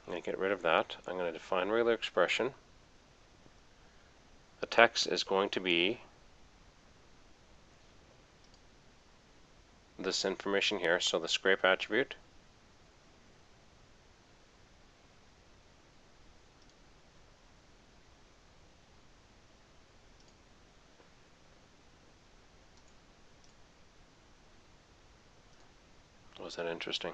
I'm going to get rid of that. I'm going to define regular expression. The text is going to be this information here, so the scrape attribute. Was that interesting?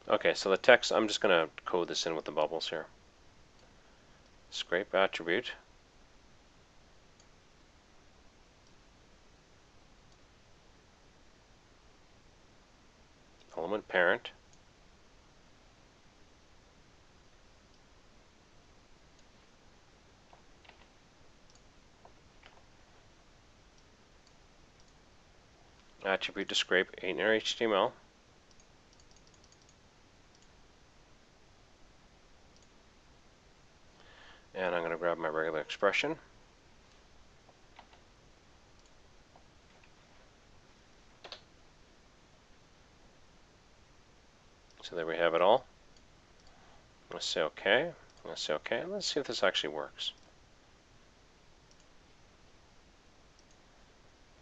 Okay, so the text, I'm just going to code this in with the bubbles here. Scrape attribute. Element parent. Attribute to scrape inner HTML. And I'm going to grab my regular expression. So there we have it all. Let's say OK. Let's say OK. Let's see if this actually works.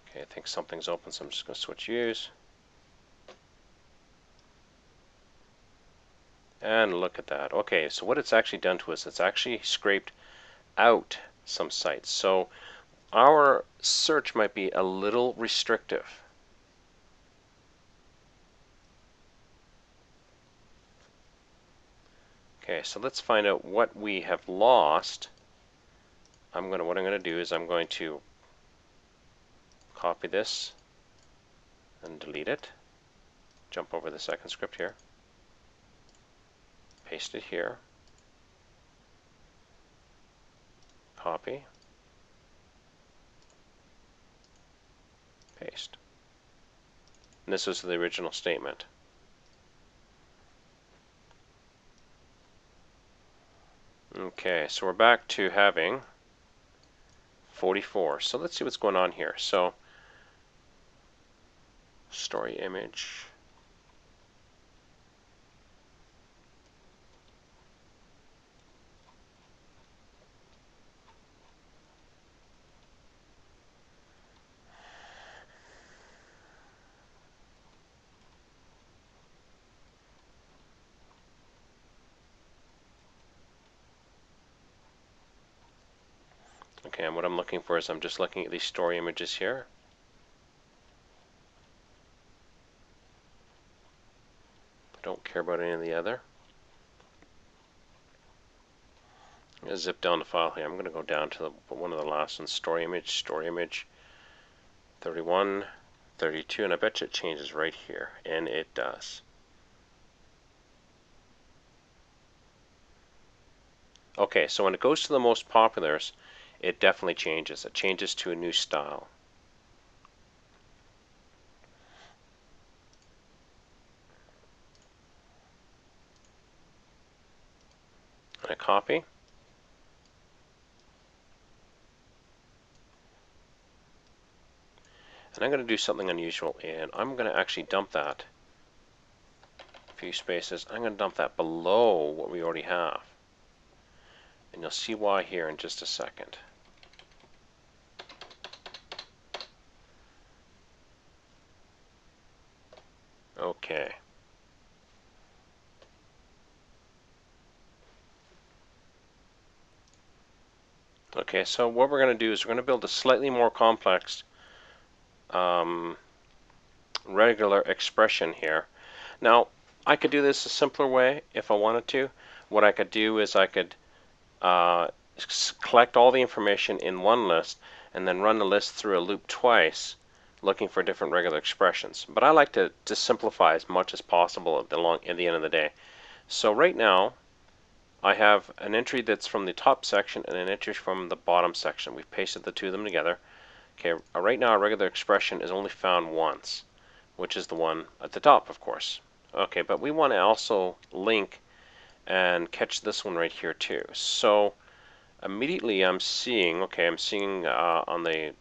Okay, I think something's open, so I'm just going to switch views. And look at that. Okay, so what it's actually done to us, it's actually scraped out some sites. So our search might be a little restrictive. Okay, so let's find out what we have lost. What I'm going to do is I'm going to copy this and delete it. Jump over the second script here. Paste it here. Copy. Paste. And this was the original statement. Okay, so we're back to having 44. So let's see what's going on here. So story image. Okay, and what I'm looking for is I'm just looking at these story images here. I don't care about any of the other. I'm going to zip down the file here. I'm going to go down to one of the last ones, story image 31, 32, and I bet you it changes right here, and it does. Okay, so when it goes to the most populars, it definitely changes. It changes to a new style. And I copy. And I'm going to do something unusual, and I'm going to actually dump that. A few spaces. I'm going to dump that below what we already have. And you'll see why here in just a second. Okay. Okay, so what we're going to do is we're going to build a slightly more complex regular expression here. Now, I could do this a simpler way if I wanted to. What I could do is I could collect all the information in one list and then run the list through a loop twice looking for different regular expressions. But I like to simplify as much as possible at the end of the day. So right now I have an entry that's from the top section and an entry from the bottom section. We've pasted the two of them together. Okay, right now a regular expression is only found once, which is the one at the top, of course. Okay, but we want to also link and catch this one right here too. So immediately I'm seeing, okay, I'm seeing on the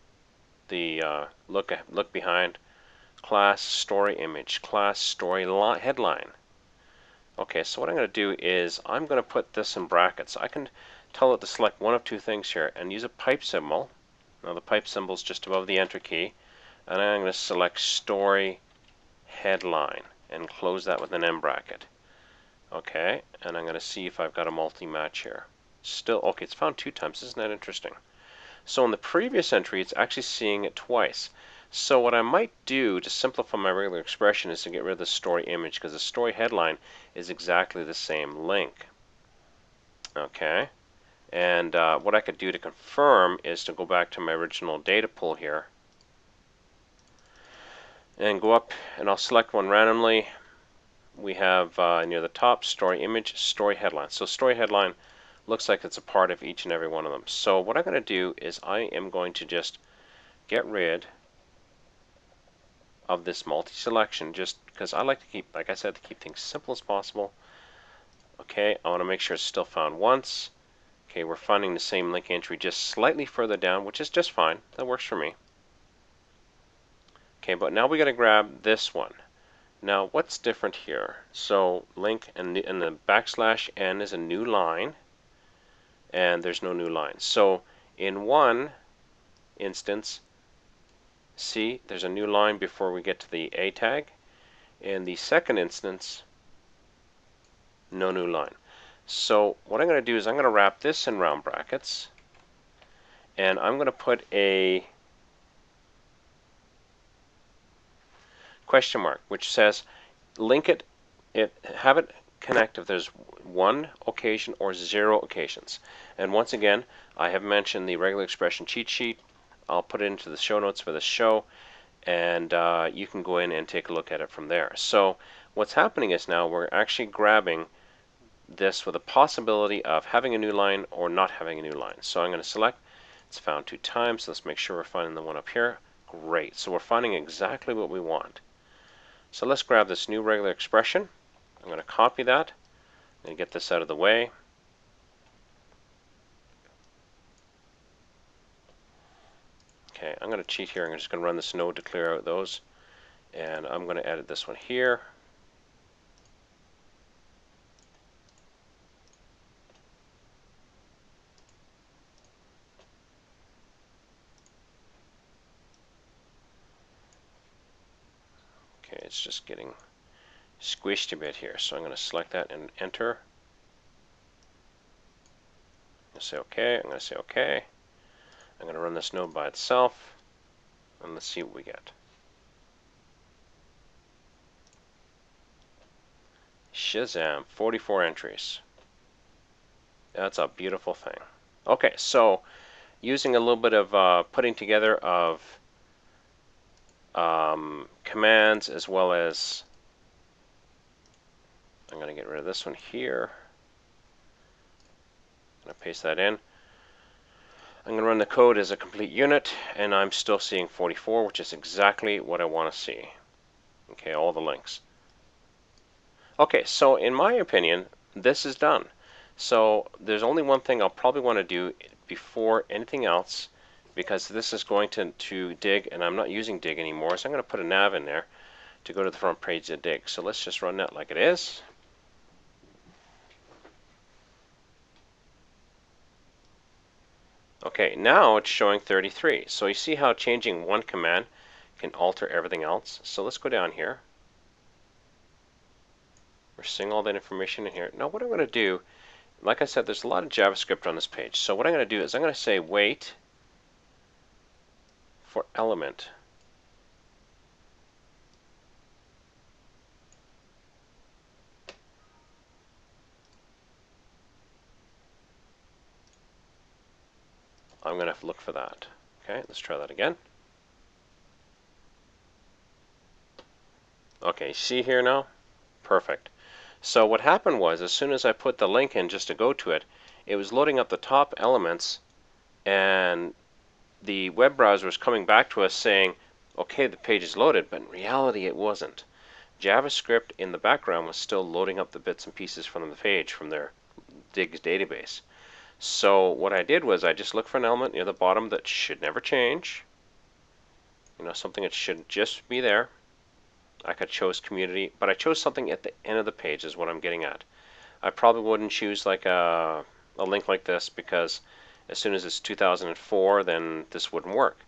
look behind, class story image, class story headline. Okay, so what I'm going to do is I'm going to put this in brackets. I can tell it to select one of two things here and use a pipe symbol. Now the pipe symbol is just above the enter key, and I'm going to select story headline and close that with an M bracket. Okay, and I'm going to see if I've got a multi-match here. Still, okay, it's found 2 times. Isn't that interesting? So in the previous entry, it's actually seeing it twice. So what I might do to simplify my regular expression is to get rid of the story image, because the story headline is exactly the same link. Okay, and what I could do to confirm is to go back to my original data pool here and go up, and I'll select one randomly. We have near the top, story image, story headline. So story headline looks like it's a part of each and every one of them. So what I'm going to do is I am going to just get rid of this multi-selection, just because I like to keep, like I said, to keep things simple as possible. Okay, I want to make sure it's still found once. Okay, we're finding the same link entry just slightly further down, which is just fine. That works for me. Okay, but now we got to grab this one. Now, what's different here? So link and the backslash n is a new line, and there's no new line. So in one instance, see, there's a new line before we get to the A tag. In the second instance, no new line. So what I'm going to do is I'm going to wrap this in round brackets, and I'm going to put a question mark, which says link it, have it connect if there's 1 occasion or 0 occasions. And once again, I have mentioned the regular expression cheat sheet. I'll put it into the show notes for this show, and you can go in and take a look at it from there. So what's happening is now we're actually grabbing this with a possibility of having a new line or not having a new line. So I'm going to select, it's found 2 times. Let's make sure we're finding the one up here. Great. So we're finding exactly what we want. So let's grab this new regular expression. I'm going to copy that. I'm going to get this out of the way. Okay, I'm going to cheat here. I'm just going to run this node to clear out those. And I'm going to edit this one here. Okay, it's just getting squished a bit here. So I'm going to select that and enter. I'm going to say OK. I'm going to say OK. I'm going to run this node by itself. And let's see what we get. Shazam, 44 entries. That's a beautiful thing. Okay, so using a little bit of putting together of commands, as well as I'm going to get rid of this one here. I'm going to paste that in. I'm going to run the code as a complete unit, and I'm still seeing 44, which is exactly what I want to see. Okay, all the links. Okay, so in my opinion, this is done. So there's only one thing I'll probably want to do before anything else, because this is going to dig, and I'm not using dig anymore, so I'm going to put a nav in there to go to the front page of dig. So let's just run that like it is. Okay, now it's showing 33. So you see how changing one command can alter everything else. So let's go down here. We're seeing all that information in here. Now what I'm going to do, like I said, there's a lot of JavaScript on this page. So what I'm going to do is I'm going to say wait for element. I'm going to look for that. Okay, let's try that again. Okay, see here now? Perfect. So what happened was, as soon as I put the link in just to go to it, it was loading up the top elements, and the web browser was coming back to us saying, okay, the page is loaded, but in reality it wasn't. JavaScript in the background was still loading up the bits and pieces from the page from their Diggs database. So what I did was I just looked for an element near the bottom that should never change. Something that should just be there. I could chose community, but I chose something at the end of the page is what I'm getting at. I probably wouldn't choose like a link like this because as soon as it's 2004, then this wouldn't work.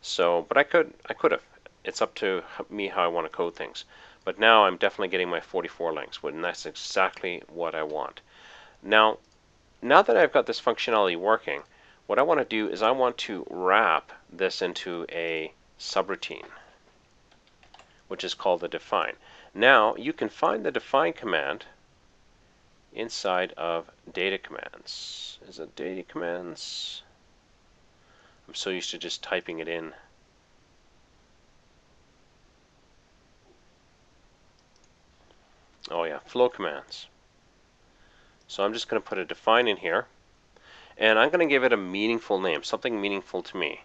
So, but I could have. It's up to me how I want to code things. But now I'm definitely getting my 44 links, and that's exactly what I want. Now that I've got this functionality working, what I want to do is I want to wrap this into a subroutine, which is called the define. Now you can find the define command inside of data commands. Is it data commands? I'm so used to just typing it in. Oh yeah, flow commands. So I'm just going to put a define in here, and I'm going to give it a meaningful name, something meaningful to me.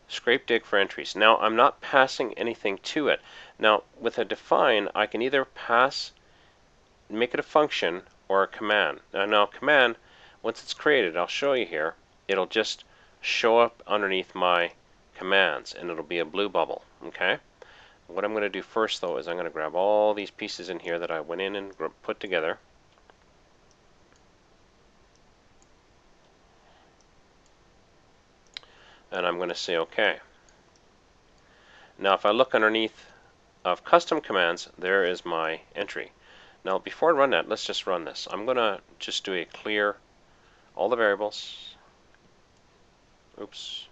Scrape dig for entries. Now I'm not passing anything to it. Now with a define, I can either make it a function or a command. Now command, once it's created, I'll show you here, it'll just show up underneath my commands and it'll be a blue bubble. Okay. What I'm going to do first though is I'm going to grab all these pieces in here that I went in and put together. And I'm going to say OK. Now if I look underneath of custom commands, there is my entry. Now before I run that, let's just run this. I'm going to just do a clear all the variables. Oops.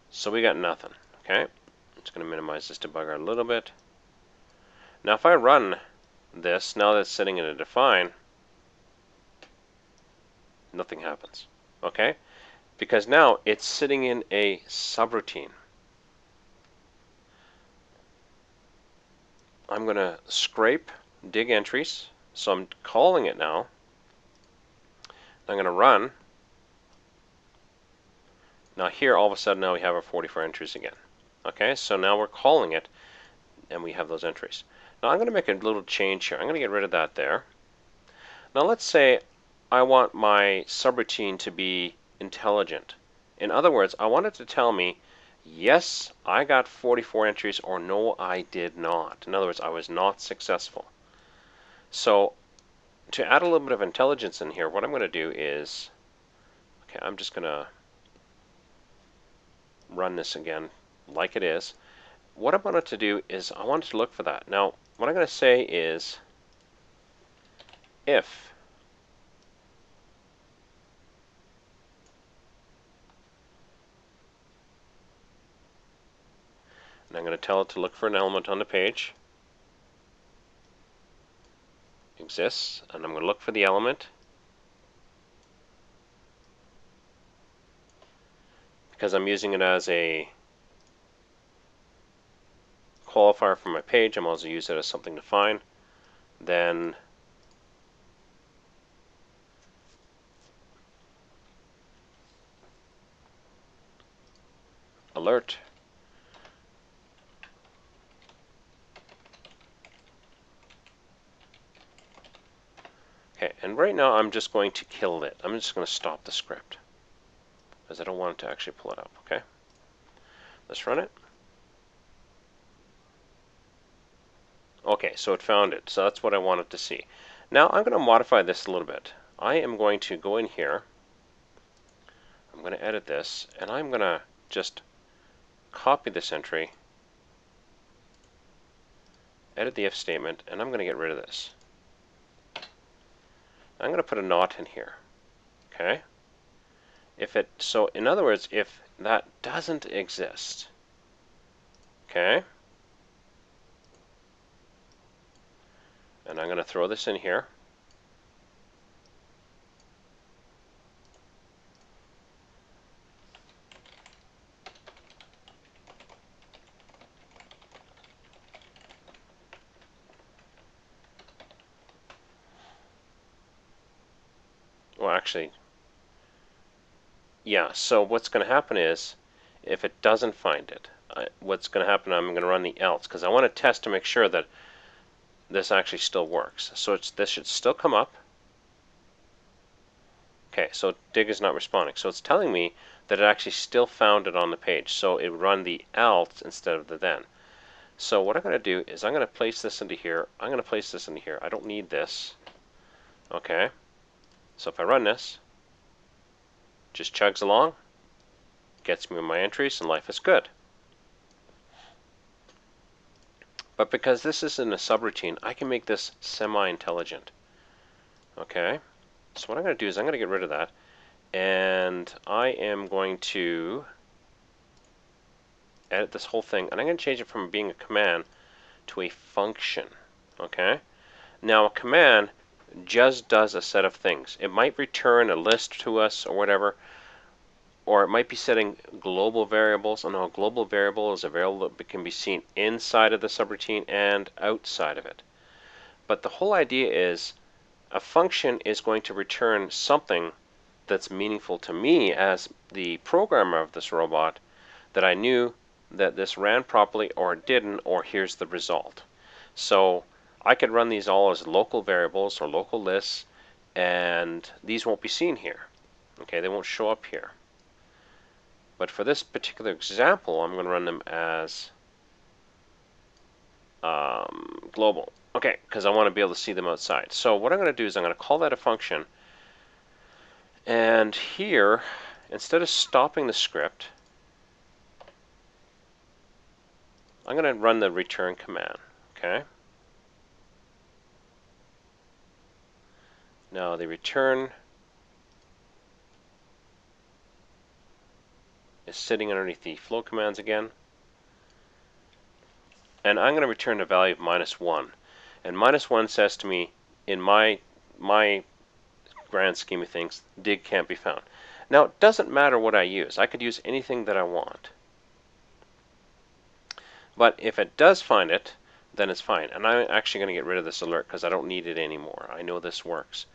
So we got nothing. Okay. I'm just going to minimize this debugger a little bit. Now if I run this, now that it's sitting in a define, nothing happens. Okay? Because now it's sitting in a subroutine. I'm going to scrape dig entries. So I'm calling it now. I'm going to run. Now here, all of a sudden, now we have our 44 entries again. Okay, so now we're calling it, and we have those entries. Now I'm going to make a little change here. I'm going to get rid of that there. Now let's say I want my subroutine to be intelligent. In other words, I want it to tell me, yes, I got 44 entries, or no, I did not. In other words, I was not successful. So to add a little bit of intelligence in here, what I'm going to do is, okay, I'm just going to run this again like it is. What I want it to do is I want it to look for that. Now, what I'm going to say is if and I'm going to tell it to look for an element on the page. Exists, and I'm going to look for the element. Because I'm using it as a qualifier for my page, I'm also use it as something to find. Then alert. Okay, and right now I'm just going to kill it. I'm just going to stop the script because I don't want it to actually pull it up. Okay, let's run it. Okay, so it found it. So that's what I wanted to see. Now I'm going to modify this a little bit. I am going to go in here. I'm going to edit this, and I'm going to just copy this entry, edit the if statement, and I'm going to get rid of this. I'm going to put a not in here. Okay? So in other words, if that doesn't exist, okay? And I'm going to throw this in here. actually, yeah, so what's going to happen is, if it doesn't find it, what's going to happen, I'm going to run the else, because I want to test to make sure that this actually still works. So this should still come up. Okay, so dig is not responding. So it's telling me that it actually still found it on the page. So it would run the else instead of the then. So what I'm going to do is I'm going to place this into here. I'm going to place this into here. I don't need this. Okay. So if I run this, just chugs along, gets me my entries, and life is good. But because this is in a subroutine, I can make this semi-intelligent. Okay. So what I'm going to do is I'm going to get rid of that. And I am going to edit this whole thing, and I'm going to change it from being a command to a function. Okay? Now a command just does a set of things. It might return a list to us or whatever, or it might be setting global variables. And a global variable is a variable that can be seen inside of the subroutine and outside of it. But the whole idea is a function is going to return something that's meaningful to me as the programmer of this robot, that I knew that this ran properly or it didn't, or here's the result. So I could run these all as local variables or local lists, and these won't be seen here. Okay, they won't show up here. But for this particular example, I'm going to run them as global. Okay, because I want to be able to see them outside. So what I'm going to do is I'm going to call that a function. And here, instead of stopping the script, I'm going to run the return command. Okay. Now the return is sitting underneath the flow commands again. And I'm going to return a value of -1. And -1 says to me, in my grand scheme of things, dig can't be found. Now, it doesn't matter what I use. I could use anything that I want. But if it does find it, then it's fine. And I'm actually going to get rid of this alert because I don't need it anymore. I know this works.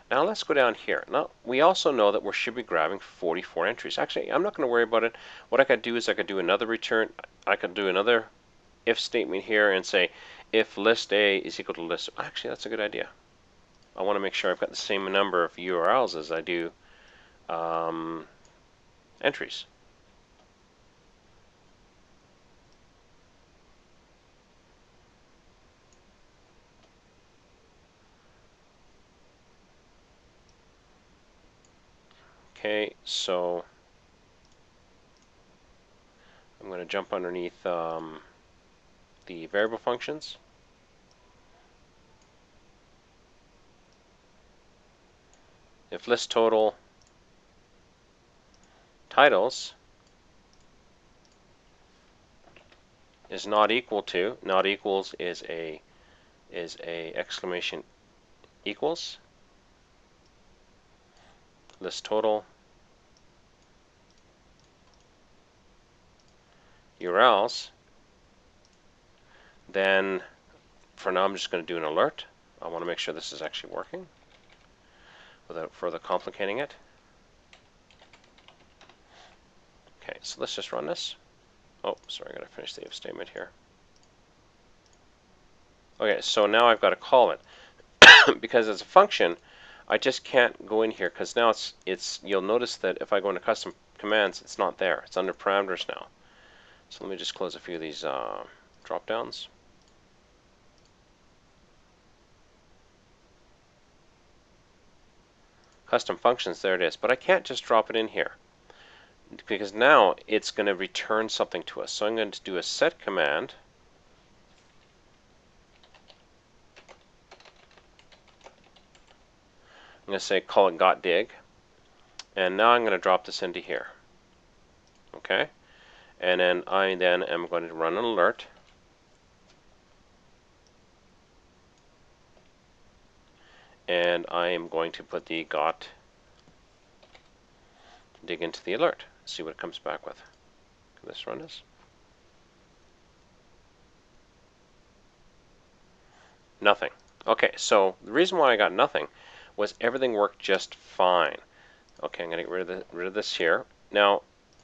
Now let's go down here. Now, we also know that we should be grabbing 44 entries. Actually, I'm not going to worry about it. What I could do is I could do another return. I could do another if statement here and say if list A is equal to list. Actually, that's a good idea. I want to make sure I've got the same number of URLs as I do entries. Okay, so I'm going to jump underneath the variable functions. If list total titles is not equal to, not equals is a exclamation equals, list total URLs, then for now I'm just going to do an alert. I want to make sure this is actually working without further complicating it. Okay, so let's just run this. Oh, sorry, I got to finish the if statement here. Okay, so now I've got to call it. Because as a function, I just can't go in here because now it's you'll notice that if I go into custom commands, it's not there. It's under parameters now. So let me just close a few of these drop downs. Custom functions, there it is. But I can't just drop it in here because now it's going to return something to us. So I'm going to do a set command. I'm going to say call it gotdig, and now I'm going to drop this into here. Okay, and then I am going to run an alert, and I am going to put the got dig into the alert. See what it comes back with. Let's run this. Nothing. Okay, so the reason why I got nothing was everything worked just fine. Okay, I'm going to get rid of this here. Now,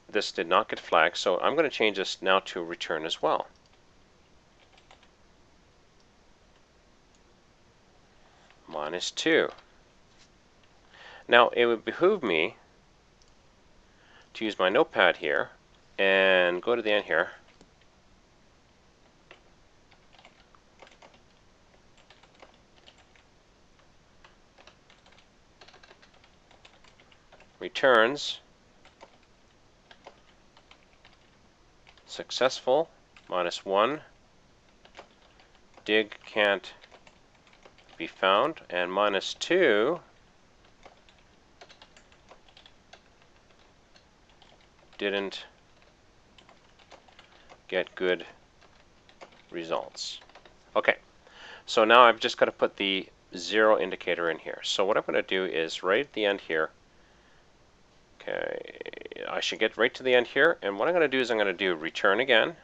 this did not get flagged, so I'm going to change this now to return as well. -2. Now, it would behoove me to use my notepad here and go to the end here. Returns successful -1. Dig can't be found, and -2 didn't get good results. Okay, so now I've just got to put the 0 indicator in here. So what I'm going to do is right at the end here. Okay, I should get right to the end here, and what I'm going to do is I'm going to do return again,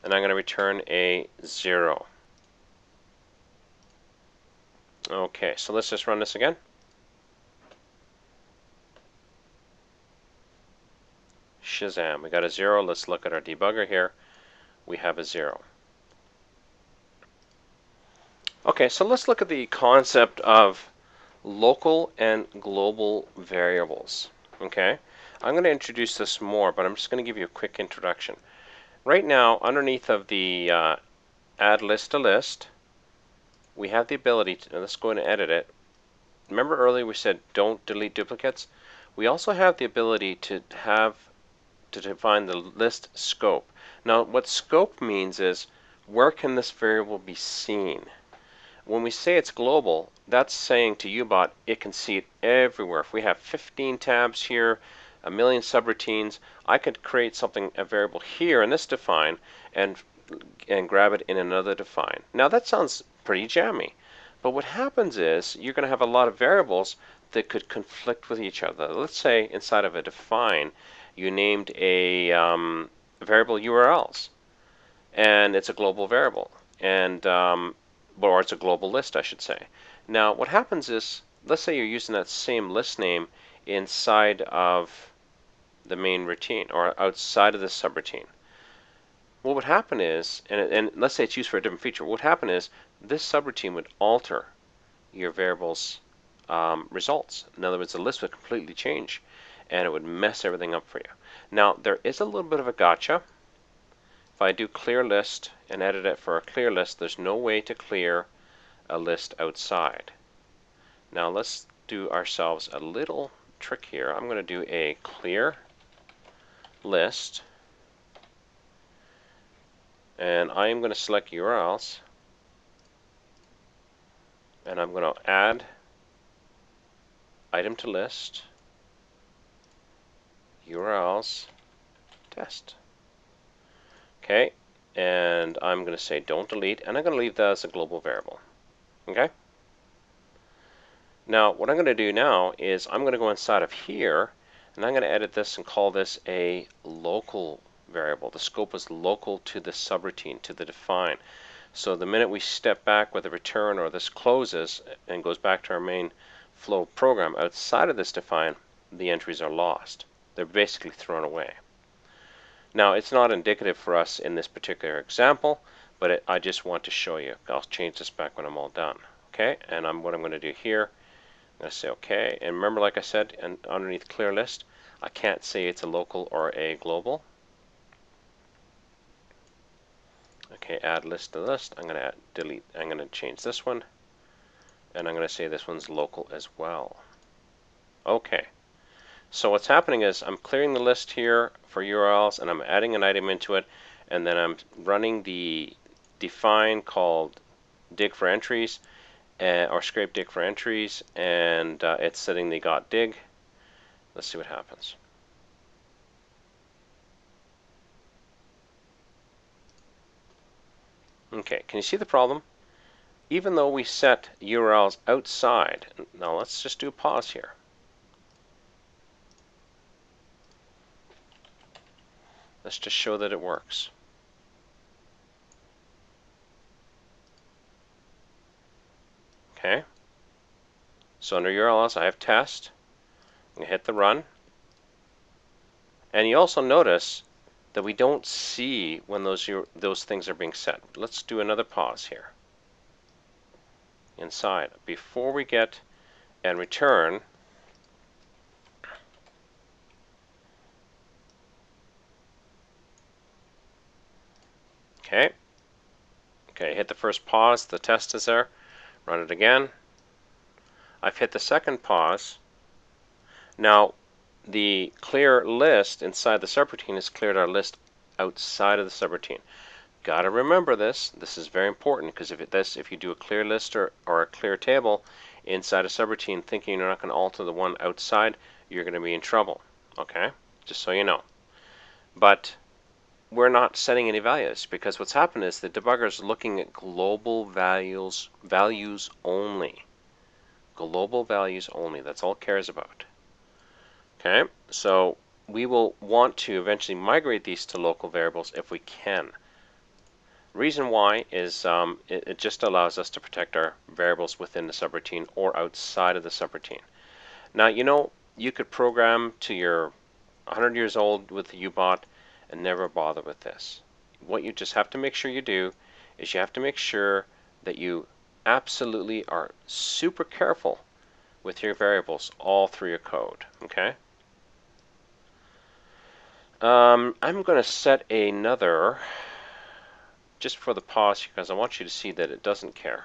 and I'm going to return a 0. Okay, so let's just run this again. Shazam, we got a 0. Let's look at our debugger here. We have a 0. Okay, so let's look at the concept of local and global variables. Okay, I'm going to introduce this more, but I'm just going to give you a quick introduction. Right now, underneath of the add list to list, we have the ability to, let's go and edit it. Remember earlier we said don't delete duplicates? We also have the ability to define the list scope. Now what scope means is where can this variable be seen? When we say it's global, that's saying to UBot it can see it everywhere. If we have 15 tabs here, a million subroutines, I could create something, a variable here in this define, and grab it in another define. Now that sounds pretty jammy, but what happens is you're going to have a lot of variables that could conflict with each other. Let's say inside of a define, you named a variable URLs, and it's a global variable, and or it's a global list, I should say. Now, what happens is, let's say you're using that same list name inside of the main routine or outside of the subroutine. What would happen is, and let's say it's used for a different feature, what would happen is this subroutine would alter your variable's results. In other words, the list would completely change, and it would mess everything up for you. Now, there is a little bit of a gotcha. If I do clear list and edit it for a clear list, there's no way to clear a list outside. Now let's do ourselves a little trick here. I'm going to do a clear list, and I am going to select URLs, and I'm going to add item to list, URLs, test. Okay, and I'm going to say don't delete, and I'm going to leave that as a global variable. Okay? Now, what I'm going to do now is I'm going to go inside of here, and I'm going to edit this and call this a local variable. The scope is local to the subroutine, to the define. So the minute we step back with a return or this closes and goes back to our main flow program outside of this define, the entries are lost. They're basically thrown away. Now, it's not indicative for us in this particular example, but I just want to show you. I'll change this back when I'm all done. Okay, and what I'm going to do here, I'm going to say OK. And remember, like I said, and underneath clear list, I can't say it's a local or a global. Okay, add list to list. I'm going to delete. I'm going to change this one, and I'm going to say this one's local as well. Okay. So what's happening is I'm clearing the list here for URLs, and I'm adding an item into it, and then I'm running the define called dig for entries, or scrape dig for entries, and it's setting the got dig. Let's see what happens. Okay, can you see the problem? Even though we set URLs outside, now let's just do a pause here. Let's just show that it works. So under URLs, I have test. I'm going to hit the run. And you also notice that we don't see when those things are being set. Let's do another pause here. Inside. Before we get and return, okay. Okay, hit the first pause, the test is there. Run it again. I've hit the second pause. Now, the clear list inside the subroutine has cleared our list outside of the subroutine. Got to remember this. This is very important because if you do a clear list or a clear table inside a subroutine thinking you're not going to alter the one outside, you're going to be in trouble. Okay? Just so you know. But we're not setting any values because what's happened is the debugger is looking at global values only. Global values only. That's all it cares about. Okay? So we will want to eventually migrate these to local variables if we can. Reason why is it just allows us to protect our variables within the subroutine or outside of the subroutine. Now, you could program to your 100 years old with the UBot and never bother with this. What you just have to make sure you do is you have to make sure that you absolutely are super careful with your variables all through your code. Okay? I'm going to set another, just for the pause, because I want you to see that it doesn't care.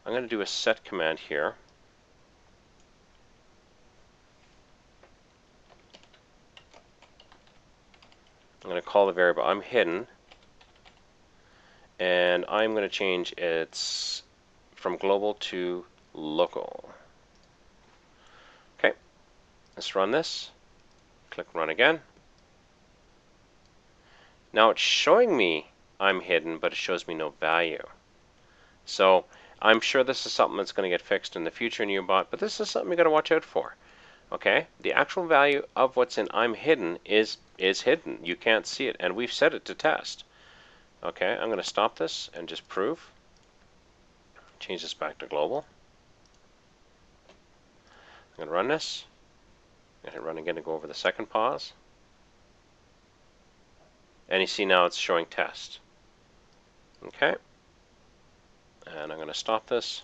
I'm going to do a set command here. I'm going to call the variable I'm hidden, and I'm going to change its from global to local. Okay, let's run this. Click run again. Now it's showing me I'm hidden, but it shows me no value. So I'm sure this is something that's going to get fixed in the future in UBot, but this is something you got to watch out for. Okay, the actual value of what's in I'm hidden is hidden. You can't see it, and we've set it to test. Okay, I'm going to stop this and just prove. Change this back to global. I'm going to run this. I'm going to run again to go over the second pause. And you see now it's showing test. Okay, and I'm going to stop this.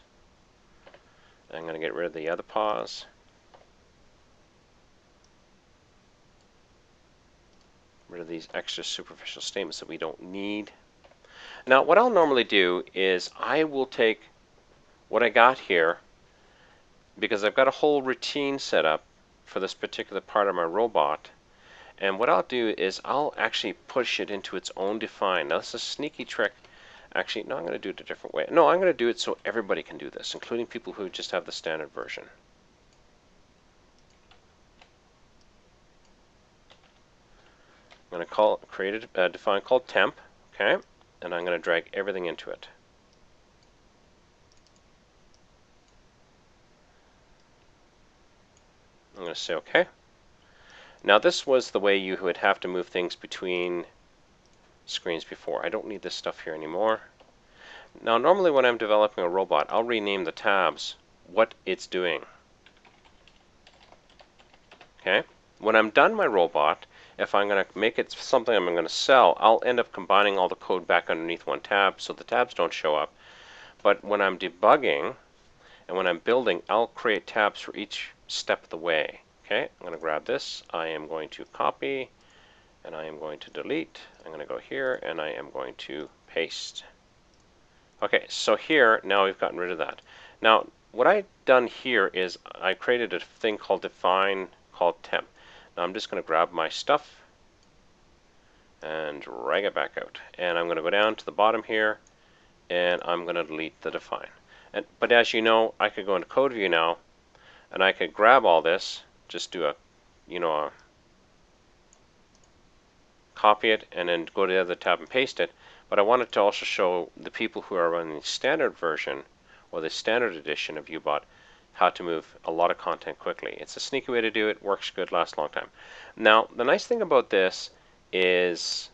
I'm going to get rid of the other pause. Rid of these extra superficial statements that we don't need. Now, what I'll normally do is I will take what I got here, because I've got a whole routine set up for this particular part of my robot, and what I'll do is I'll actually push it into its own define. Now, this is a sneaky trick. Actually, no, I'm going to do it a different way. No, I'm going to do it so everybody can do this, including people who just have the standard version. I'm going to create a define called temp, okay, and I'm going to drag everything into it. I'm going to say OK. Now this was the way you would have to move things between screens before. I don't need this stuff here anymore. Now normally when I'm developing a robot, I'll rename the tabs what it's doing. Okay? When I'm done my robot, if I'm going to make it something I'm going to sell, I'll end up combining all the code back underneath one tab so the tabs don't show up. But when I'm debugging and when I'm building, I'll create tabs for each step of the way. Okay, I'm going to grab this. I am going to copy and I am going to delete. I'm going to go here and I am going to paste. Okay, so here now we've gotten rid of that. Now what I've done here is I created a thing called define called temp. Now I'm just going to grab my stuff and drag it back out. And I'm going to go down to the bottom here and I'm going to delete the define. But as you know, I could go into code view now and I could grab all this, just do a copy it and then go to the other tab and paste it. But I wanted to also show the people who are running the standard version or the standard edition of UBot how to move a lot of content quickly. It's a sneaky way to do it, works good, lasts a long time. Now, the nice thing about this is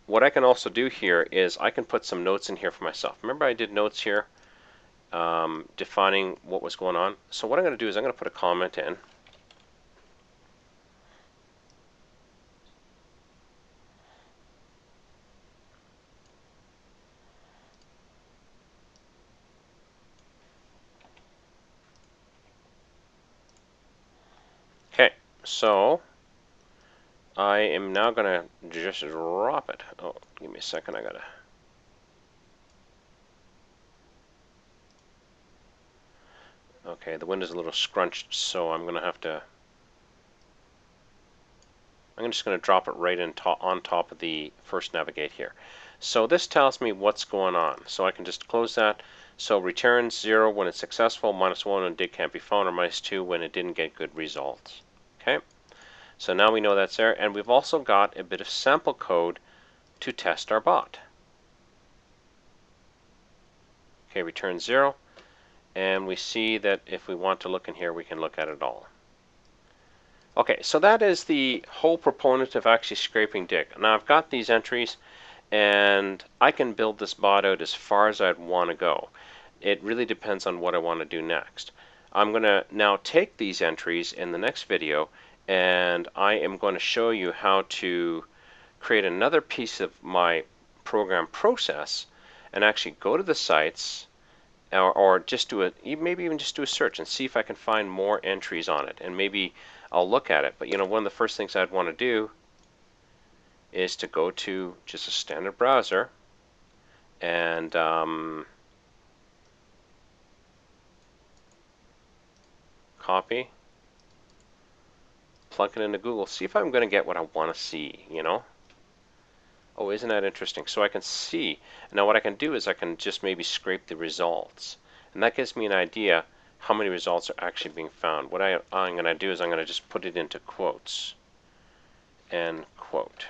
what I can also do here is I can put some notes in here for myself. Remember I did notes here? defining what was going on. So what I'm going to do is I'm going to put a comment in. Okay, so I am now going to just drop it. Oh, give me a second. I gotta. Okay, the window's a little scrunched, so I'm gonna have to. I'm just going to drop it right on top of the first navigate here. So this tells me what's going on. So I can just close that. So returns 0 when it's successful, -1 when dig can't be found, or -2 when it didn't get good results. Okay. So now we know that's there, and we've also got a bit of sample code to test our bot. Okay, return 0, and we see that if we want to look in here, we can look at it all. Okay, so that is the whole proponent of actually scraping dig. Now I've got these entries, and I can build this bot out as far as I'd want to go. It really depends on what I want to do next. I'm going to now take these entries in the next video, and I am going to show you how to create another piece of my program process and actually go to the sites, or just do a, maybe even just do a search and see if I can find more entries on it, and maybe I'll look at it. But one of the first things I'd want to do is to go to just a standard browser and copy, plug it into Google, see if I'm going to get what I want to see, Oh, isn't that interesting? So I can see. Now what I can do is I can just maybe scrape the results. And that gives me an idea how many results are actually being found. What I'm going to do is I'm going to just put it into quotes. And quote.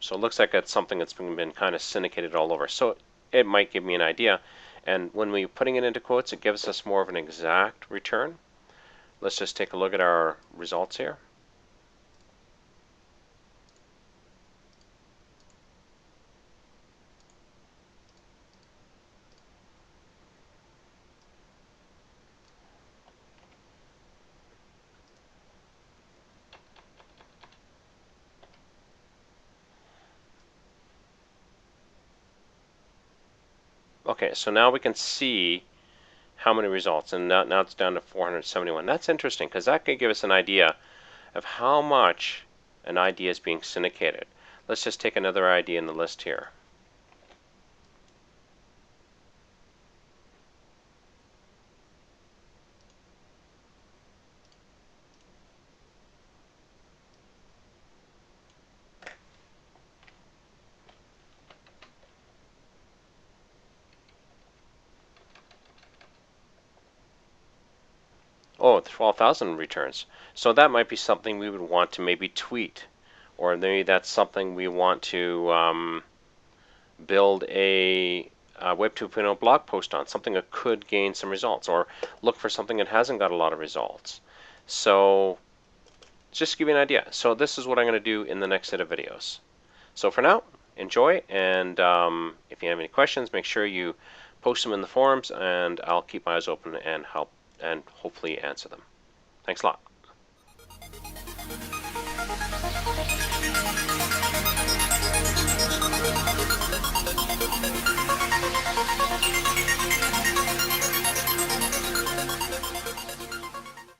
So it looks like that's something that's been kind of syndicated all over. So it might give me an idea. And when we're putting it into quotes, it gives us more of an exact return. Let's just take a look at our results here. Okay, so now we can see how many results, and now it's down to 471. That's interesting because that could give us an idea of how much an idea is being syndicated. Let's just take another idea in the list here. Oh, 12,000 returns. So that might be something we would want to maybe tweet, or maybe that's something we want to build a Web 2.0 blog post on, something that could gain some results, or look for something that hasn't got a lot of results. So just to give you an idea. So this is what I'm going to do in the next set of videos. So for now, enjoy, and if you have any questions, make sure you post them in the forums, and I'll keep my eyes open and help and hopefully answer them. Thanks a lot.